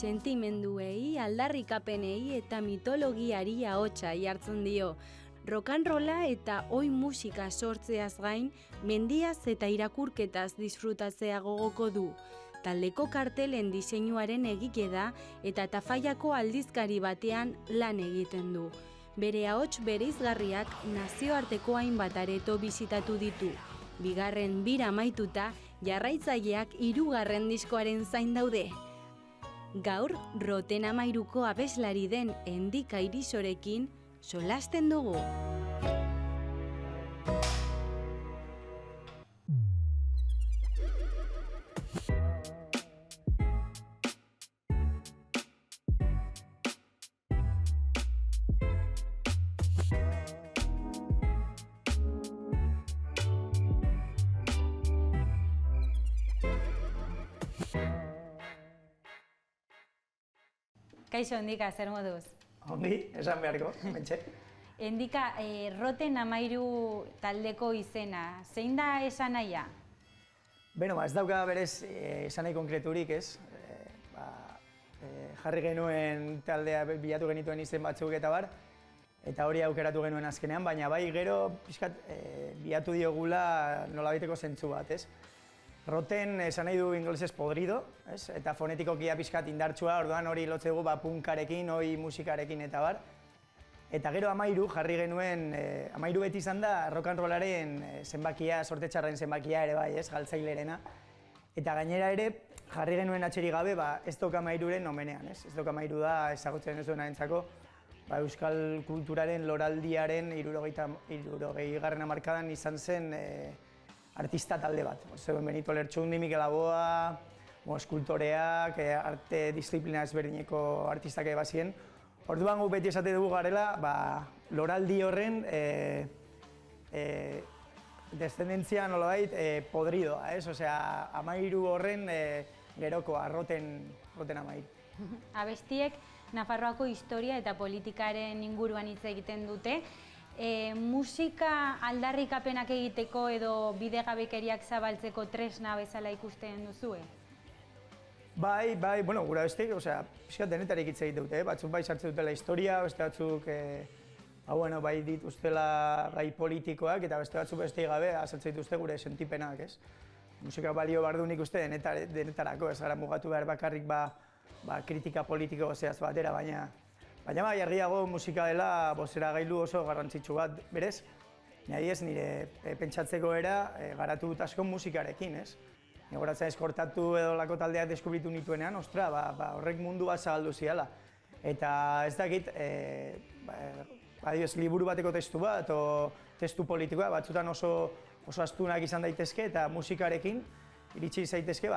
Sentimenduei, aldarrikapenei eta mitologiari ahotsa jartzen dio. Rock'n'rolla eta oi musika sortzeaz gain, mendiaz eta irakurketaz disfrutatzea gogoko du. Taldeko kartelen diseinuaren egile da eta Tafallako aldizkari batean lan egiten du. Bere ahots bereizgarriak nazioarteko hainbat areto bisitatu ditu. Bigarren bira amaituta, jarraitzaileak 3. diskoaren zain daude. Gaur, Roten 13ko abeslari den Endika Irisorekin solasten dugu. Kaixo, Endika, zer moduz? Ongi, esan beharko, mentxe. Endika, Roten 13 taldeko izena, zein da esan nahia? Beno, ez dauka berez esan nahi konkreturik, ez? Jarri genuen taldea bilatu genituen izen batzuk eta bar, eta hori aukeratu genuen azkenean, baina bai gero pixkat bilatu diogula nolabaiteko zentzu bat, ez? Roten esan nahi du ingelesez podrido, ez? Eta fonetikokia pixkat indartsua, orduan hori lotzegu punkarekin, oi musikarekin eta bar. Eta gero 13 jarri genuen, 13 beti izan da rock'n'rollaren zenbakia, sortetxarren zenbakia ere bai, ez? Galtzailerena. Eta gainera ere jarri genuen atxerik gabe, ez dok 13ren omenean, ez? Ez dok 13 da ezagutzen ez duena entzako, euskal kulturaren loraldiaren 60. hamarkadan izan zen artista talde bat. Zegoen Benito Lertxundi, Mikel Aboa, eskultoreak, arte disiplina ezberdineko artistak ere bazien. Orduan guk beti esate dugu garela, loraldi horren descendentzia nolabait podridoa, ez? Osea, 13 horren gerokoa, Roten 13. Abestiek Nafarroako historia eta politikaren inguruan hitz egiten dute. Musika aldarrikapenak egiteko edo bidegabekeriak zabaltzeko tresna bezala ikusten duzue? Bai, bueno, gura besteik, pixkat denetarik hitz egite dute, batzuk bai sartzen dutela historia, beste batzuk bai dituztela gai politikoak eta beste batzuk besteik gabe azaltzen dituzte gure sentipenak, ez? Musika balio behar du nik uste denetarako, ez gara mugatu behar bakarrik kritika politiko zehaz batera, baina bai argiago musika dela bozeregailu oso garrantzitsu bat berez, nire pentsatzeko era garatu dut asko musikarekin, ez? Goratzen eskortatu edo lako taldeak deskubritu nituenean, horrek mundu bat zabaldu ziala. Eta ez dakit, liburu bateko testu bat, o testu politikoa, batzutan oso astunak izan daitezke eta musikarekin iritsi zaitezke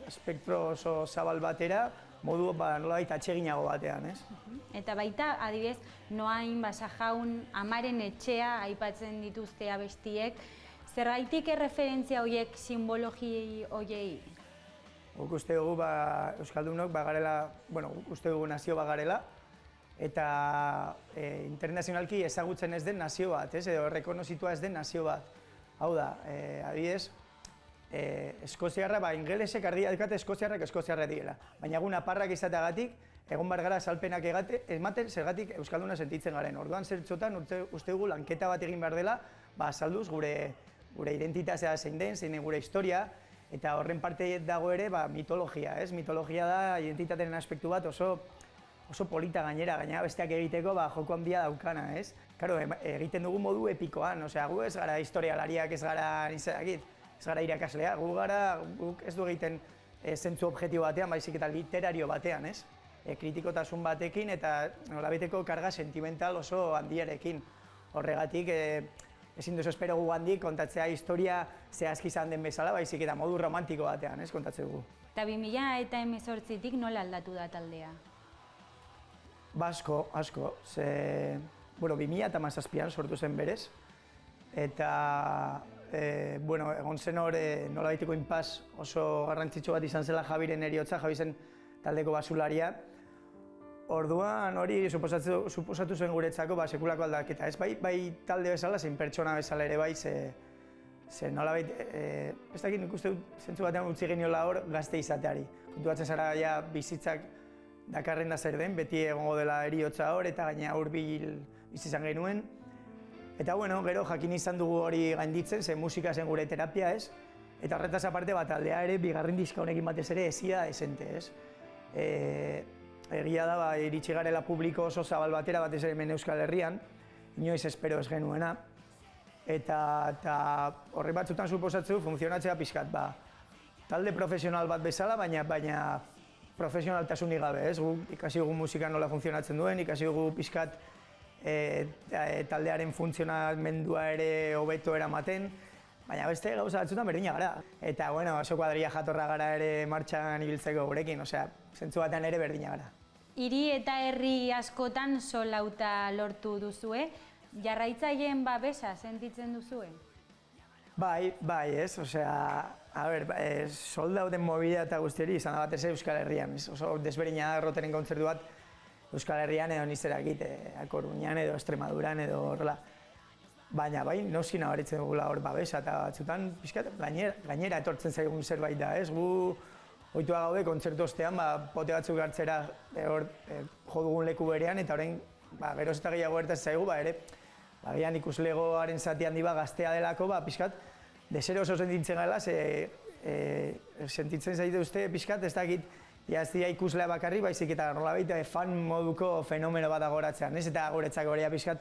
espektro oso zabal batera, modu nolabait atseginago batean, ez? Eta baita, adibidez, Noain, Basajaun, Amaren etxea aipatzen dituzte abestiek, zergaitik erreferentzia horiek simbologi horiei? Guk uste dugu Euskaldunok uste dugu nazio bagarela eta internazionalki ezagutzen ez den nazio bat, edo errekonozitua ez den nazio bat. Hau da, adibidez, Eskoziarra, ingelesek argi daukate eskoziarrak direla. Baina egun aparrak izateagatik, egon bar gara salpenak ematen zergatik Euskalduna sentitzen garen. Orduan zertxotan uste dugu lanketa bat egin behar dela, azalduz gure identitatea zein den, zein gure historia, eta horren parte dago ere mitologia, ez? Mitologia da identitatearen aspektu bat oso polita gainera besteak egiteko joko handia daukana, ez? Karo, egiten dugu modu epikoan, gu ez gara historialariak, ez gara ez gara irakaslea, guk ez du egiten zentzu objektibo batean, baizik eta literario batean, ez? Kritikotasun batekin eta nolabiteko karga sentimental oso handiarekin. Horregatik, ezin duzu espero gu handik kontatzea historia zehazki izan den bezala, baizik eta modu romantiko batean, ez, kontatzen dugu. Eta 2018tik nola aldatu da taldea? Asko. 2017an sortu zen berez, eta egon zen hor nolabaiteko inpas oso garrantzitsu bat izan zela Javiren heriotza, Javi zen taldeko basularia. Orduan hori suposatu zuen guretzako sekulako aldaketa. Ez bai talde bezala, zein pertsona bezala ere bai, ze nolabait, ez dakit nik uste dut zentzu batean utzi geniola hor gazte izateari. Kontuatzen zara bizitzak dakarren da zer den, beti egongo dela eriotza hor eta gaina hurbil bizi izan genuen. Eta bueno, gero jakin izan dugu hori gainditzen, ze musika zen gure terapia, ez? Eta horretaz aparte bat taldea ere, bigarren diska honekin batez ere ezia desente, ez? Egia da, iritsi garela publiko oso zabal batera batez ere hemen Euskal Herrian, inoiz espero ez genuena. Eta horre batzutan suposatzen du funtzionatzea pixkat, talde profesional bat bezala, baina profesionaltasunik gabe, ez? Ikasi dugu musika nola funtzionatzen duen, ikasi dugu pixkat taldearen funtzionamendua ere hobeto eramaten, baina beste gauza batzutan berdina gara. Eta, bueno, oso kuadrilla jatorra gara ere martxan ibiltzeko gurekin, osea, zentzu batean ere berdina gara. Hiri eta herri askotan solauta lortu duzue, jarraitzaileen babesa sentitzen duzue? Bai, ez, osea, soldauten mobidea eta guzti hori izan da batez Euskal Herrian, oso desberdina da Rotenen kontzertu bat Euskal Herrian edo nizerakit, Koruñan edo Extremaduran edo horrela. Baina bai, noski nabaritzen dugula hor babesa eta batzutan pixkat gainera etortzen zaigun zerbait da, ez? Gu ohitua gaude kontzertu ostean, pote batzuk hartzera hor jo dugun leku berean eta orain geroz eta gehiago gertatzen zaigu, ere gian ikuslegoaren zati handi gaztea delako, pixkat desero oso sentitzen gala, sentitzen zaite uste pixkat, ez dakit, ez dira ikuslea bakarri, baizik eta nolabait fan moduko fenomeno bat agoratzean, ez? Eta guretzako hori pixkat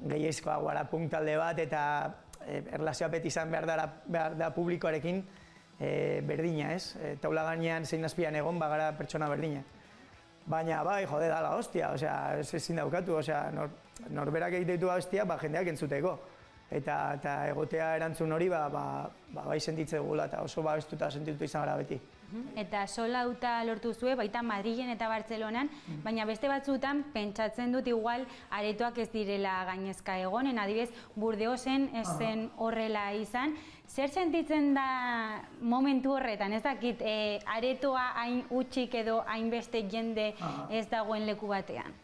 gehiezkoa gara punk talde bat eta erlazioa beti izan behar da publikoarekin berdina, ez? Taula gainean zein azpian egon bagara pertsona berdina. Baina bai, jode da la hostia, osea, ez ezin daukatu, osea, norberak egite ditu abestia, jendeak entzuteko. Eta egotea erantzun hori, bai sentitzen dugula eta oso babestuta sentitu izan gara beti. Eta solauta lortu zue, baita Madrilen eta Bartzelonan, baina beste batzutan pentsatzen dut igual aretoak ez direla gainezka egonen, adibidez Burdeosen ez zen horrela izan. Zer sentitzen da momentu horretan, ez dakit, aretoa hain utxik edo hainbeste jende ez dagoen leku batean?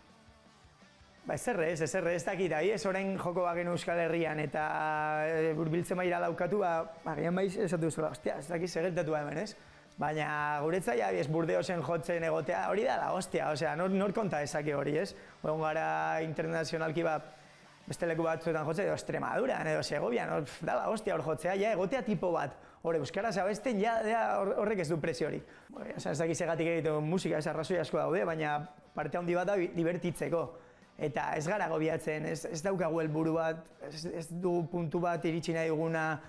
Ez dakit, ez orain joko bagen Euskal Herrian eta burbiltzen baira daukatu, gian baiz esatu zela, ostia, ez dakit segertatu hemen, ez? Baina guretzai, ez Burdeosen jotzen egotea, hori da la hostia, osea, nor konta ezake hori, ez? Egon gara internazionalki beste leku batzuetan jotzea, edo Extremaduran, edo Segovian, da la hostia hor jotzea, egotea tipo bat, hor euskaraz abesten, horrek ez du presio hori. Ez dakit segatik egiten musika, ez arrazoi asko daude, baina parte handi bat da divertitzeko. Eta ez gara gobiatzen, ez daukagu helburu bat, ez du puntu bat iritsi nahi duguna.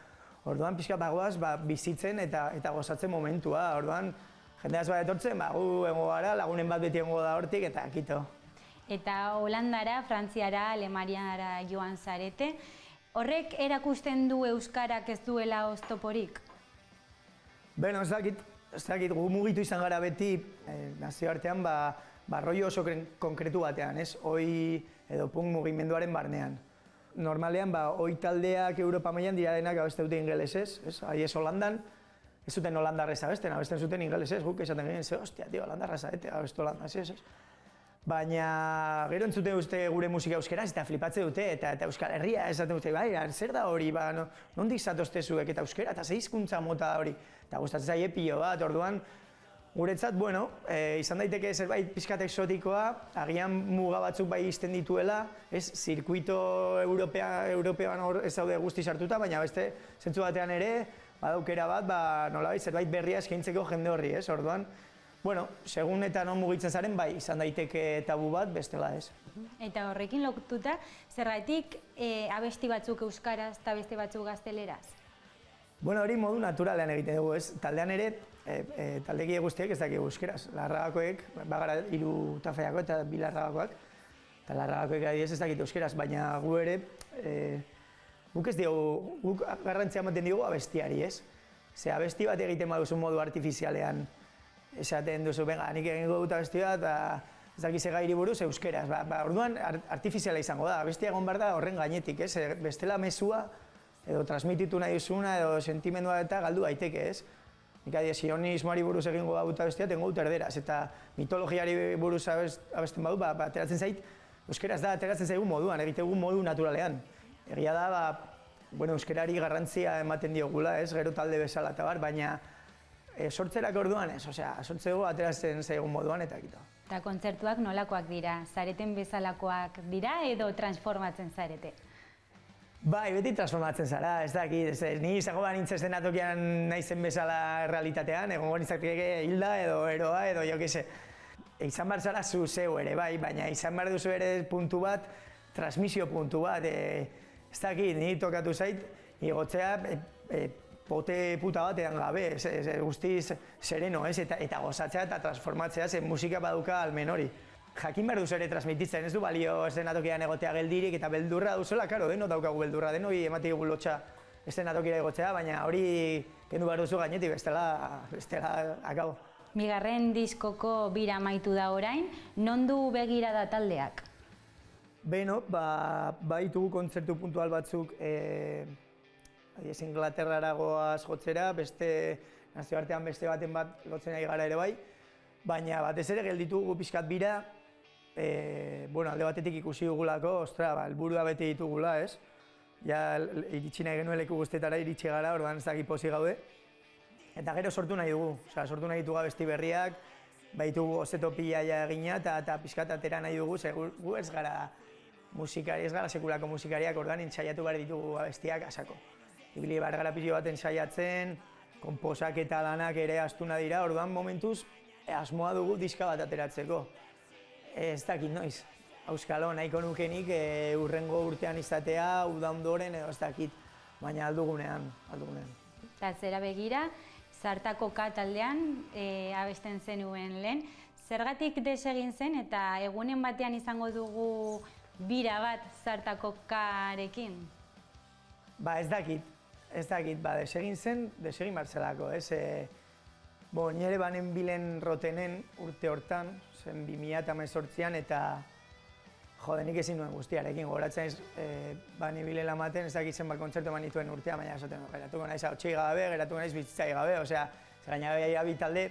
Orduan pixka bagoaz bizitzen eta gozatzen momentua. Orduan jendeaz bat etortzen, gu egongo gara, lagunen bat beti egongo da hortik eta kito. Eta Holandara, Frantziara, Alemaniara joan zarete. Horrek erakusten du euskarak ez duela oztoporik? Beno, ez dakit, gu mugitu izan gara beti nazioartean rollo oso konkretu batean, ez? Oi edo punk mugimenduaren barnean. Normalean, oi taldeak Europa mailan dira denak abeste dute ingelesez, ez? Aiez Holandan, ez zuten holandarrez abesten zuten ingelesez, guk esaten ginen, hostia, tio, holandarra zaete, abestu holandaz, ez? Baina, gero entzuten dute gure musika euskeraz eta flipatze dute, eta Euskal Herria esaten dute, zer da hori, nondik zatozte zuek eta euskera, eta ze hizkuntza mota da hori, eta gustatzen zaie pilo bat, orduan, guretzat, izan daiteke zerbait pixkat exotikoa, agian muga batzuk bai izten dituela, ez, zirkuito european hor ez daude guzti sartuta, baina beste zentzu batean ere, badaukera bat, nolabait zerbait berria eskaintzeko jende horri, ez, orduan, segun eta non mugitzen zaren, bai, izan daiteke tabu bat, bestela ez. Eta horrekin lotuta, zergatik abesti batzuk euskaraz eta beste batzuk gazteleraz? Hori modu naturalean egiten dugu, ez? Taldean ere, taldeki guztiek ez dakik euskeraz. Larragakoek, bagara 3 tafaiako eta 2 larragakoak, eta larragakoek adibidez ez dakit euskeraz, baina gu ere, guk ez dugu, guk garrantzia ematen dugu abestiari, ez? Ze abesti bat egiten baduzu modu artifizialean, esaten duzu, venga, nik egingo dut abesti bat, ez dakit ze gairi buruz euskeraz. Orduan, artifiziala izango da, abestia egon behar da horren gainetik, ez? Bestela mezua, edo transmititu nahi duzuna, edo sentimendua eta galdu daiteke, ez? Nik adibidez, sionismoari buruz egingo dut abestia, tengo dut erderaz, eta mitologiari buruz abesten badu, ateratzen zait, euskeraz da, ateratzen zaigu moduan, egitegu modu naturalean. Egia da, euskerari garrantzia ematen diogula, ez? Gero talde bezala eta bar, baina sortzerak orduan ez, sortzeko ateratzen zaigun moduan eta kito. Eta kontzertuak nolakoak dira? Zareten bezalakoak dira edo transformatzen zarete? Bai, beti transformatzen zara, ez dakit, ni izango nintzen eszenatokian naizen bezala realitatean, egongo nintzateke hilda edo eroa edo jo kese. Izan behar zara zu zeu ere, bai, baina izan behar duzu ere puntu bat, transmisio puntu bat, ez dakit, ni tokatu zait, igotzea pote puta batean gabe, guztiz sereno, eta gozatzea eta transformatzea, musika baduka almen hori. Jakin behar duzu ere transmititzen, ez du balio eszenatokian egotea geldirik eta beldurra duzula, karo, denok daukagu beldurra, denoi emati dugu lotxa eszenatokira egotzea, baina hori kendu behar duzu gainetik, bestela akabo. Bigarren diskoko bira amaitu da orain, non du begirada taldeak? Beno, baitugu kontzertu puntual batzuk Inglaterrara goaz jotzera, nazioartean beste baten bat lotzen ari gara ere bai, baina batez ere gelditugu pixkat bira, alde batetik ikusi dugulako, helburua bete ditugula, ez? Ja, iritsi nahi genuen leku guztetara iritsi gara, orduan ez dakit pozik gaude. Eta gero sortu nahi dugu, sortu nahi ditugu abesti berriak, baitugu ozeto pila egina eta pixkat atera nahi dugu, gu ez gara musikari, ez gara sekulako musikariak, orduan entzaiatu behar ditugu abestiak asako. Ibili behar gara pixio bat entzaiatzen, konposak eta lanak ere astuna dira, orduan momentuz asmoa dugu diska bat ateratzeko. Ez dakit noiz, auskalo nahiko nukenik urrengo urtean izatea, uda ondoren edo ez dakit, baina aldugunean. Eta zera begira, Zartako Ka taldean abesten zenuen lehen, zergatik desegin zen eta egunen batean izango dugu bira bat Zartako Karekin? Ez dakit, desegin zen, desegin barzelako, ez? Nire banen bilen rotenen urte hortan, zen 2018an eta nik ezin nuen guztiarekin, gogoratzen ez bani bilela maten, ez dakit zenbat kontzertu eman nituen urtea, baina esaten geratuko naiz hautsi gabe, geratuko naiz bizitzai gabe, gaina behia bitalde,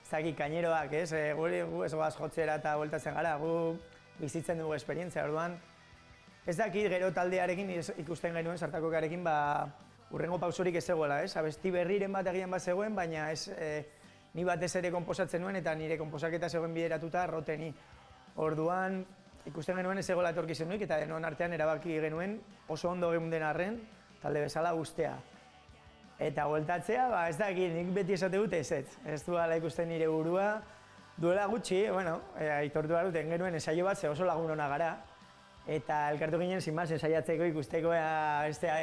ez dakit kaineroak, ez? Gu ez goaz jotzera eta bueltatzen gara, gu bizitzen dugu esperientzia, orduan. Ez dakit gero taldearekin ikusten genuen Zartako Karekin, urrengo pausorik ez zegoela, ez? Abesti berriren bat egian bat zegoen, baina ez ni batez ere konposatzen nuen eta nire konposaketa zegoen bideratuta roteni. Orduan, ikusten genuen ez zegoela etorkizen nuik eta denon artean erabaki genuen oso ondo geunden arren talde bezala guztea. Eta bueltatzea, ez dakit, nik beti esate dut ez duela ikusten nire burua. Duela gutxi, aitortu behar duten genuen ensaio bat, oso lagun hona gara. Eta elkartu ginen zinbaz ensaiatzeko ikusteko ostea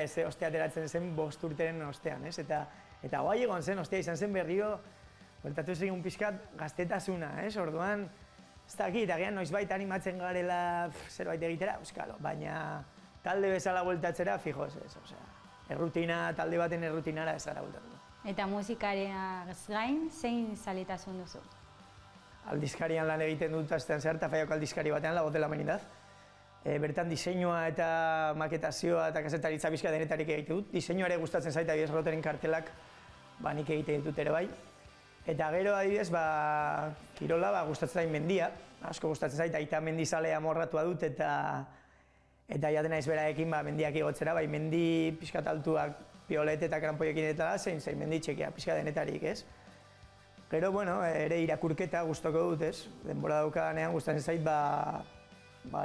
ateratzen zen 5 urteren ostean, ez? Eta guai egon zen, ostea izan zen berrio, bueltatu zegoen pixkat gaztetasuna, ez? Orduan, ez dakit, agian noizbait animatzen garela zerbait egitera, euskalo, baina talde bezala bueltatzera, fijo, errutina, talde baten errutinara ez gara bueltatuko. Eta musikariaz gain, zein zaletasun duzu? Aldizkarian lan egiten dut astean zehar, eta Faioko aldizkari batean lagotela menindaz. Bertan diseinua eta maketazioa eta kazetaritza pixka denetarik egite dut. Diseinua ere gustatzen zait, adibidez Rotenen kartelak nik egite ditut ere bai. Eta gero adibidez, kirola gustatzen zait mendia, asko gustatzen zait, aita mendizale amorratua dut eta jaten naiz beraekin mendiak igotzera, bai mendi pixkat altuak piolet eta kranpoiekin eta zein mendi txekia pixka denetarik, ez? Gero, ere irakurketa gustoko dut, ez? Denbora daukadanean gustatzen zait,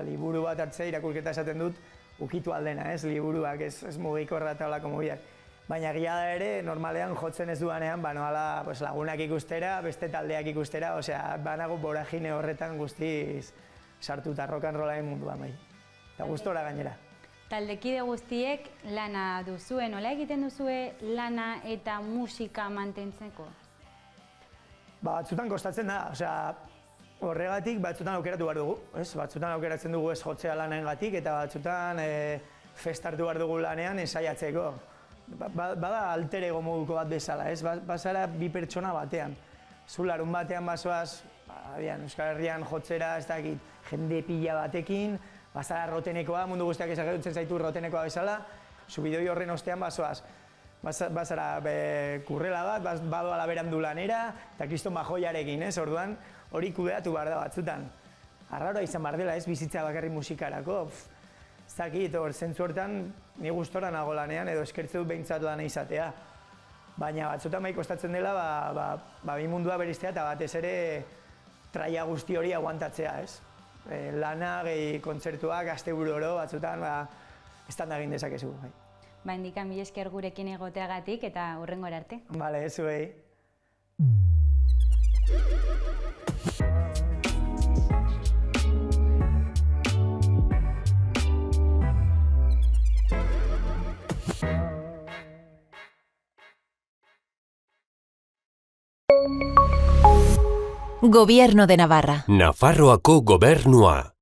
liburu bat hartzea irakurketa esaten dut, ukitu aldena, ez? Liburuak, ez mugikorra eta olako mugiak. Baina egia da ere, normalean jotzen ez duanean, noala lagunak ikustera, beste taldeak ikustera, banago boragine horretan guztiz sartuta rock and rollaren munduan bai. Eta gustora gainera. Taldekide guztiek lana duzue, nola egiten duzue lana eta musika mantentzeko? Batzutan kostatzen da, horregatik batzutan aukeratu behar dugu, batzutan aukeratzen dugu ez jotzea lanaengatik eta batzutan festartu behar dugu lanean ensaiatzeko. Bada alter ego moduko bat bezala, bazara bi pertsona batean. Zu larun batean bazoaz, Euskal Herrian jotzera, ez dakit, jende pila batekin, bazara Rotenekoa, mundu guztiak ezagutzen zaitu Rotenekoa bezala, zu bidoi horren ostean bazoaz. Bazara kurrela bat, badoala berandu lanera, eta kriston bajoiarekin, orduan hori kudeatu behar da batzutan. Arraroa izan behar dela, bizitza bakarri musikarako. Ez dakit, zentzu hortan, ni gustora nago lanean edo eskertze dut behintzat lana izatea. baina batzutan bai kostatzen dela bi mundua beristea eta batez ere traia guzti hori aguantatzea, ez? Lana, gehi kontzertuak, asteburu oro, batzutan estanda egin dezakezu. Indikan mila esker gurekin egoteagatik eta hurrengora arte. Bale, zuei. Gobierno de Navarra. Nafarroako gobernua.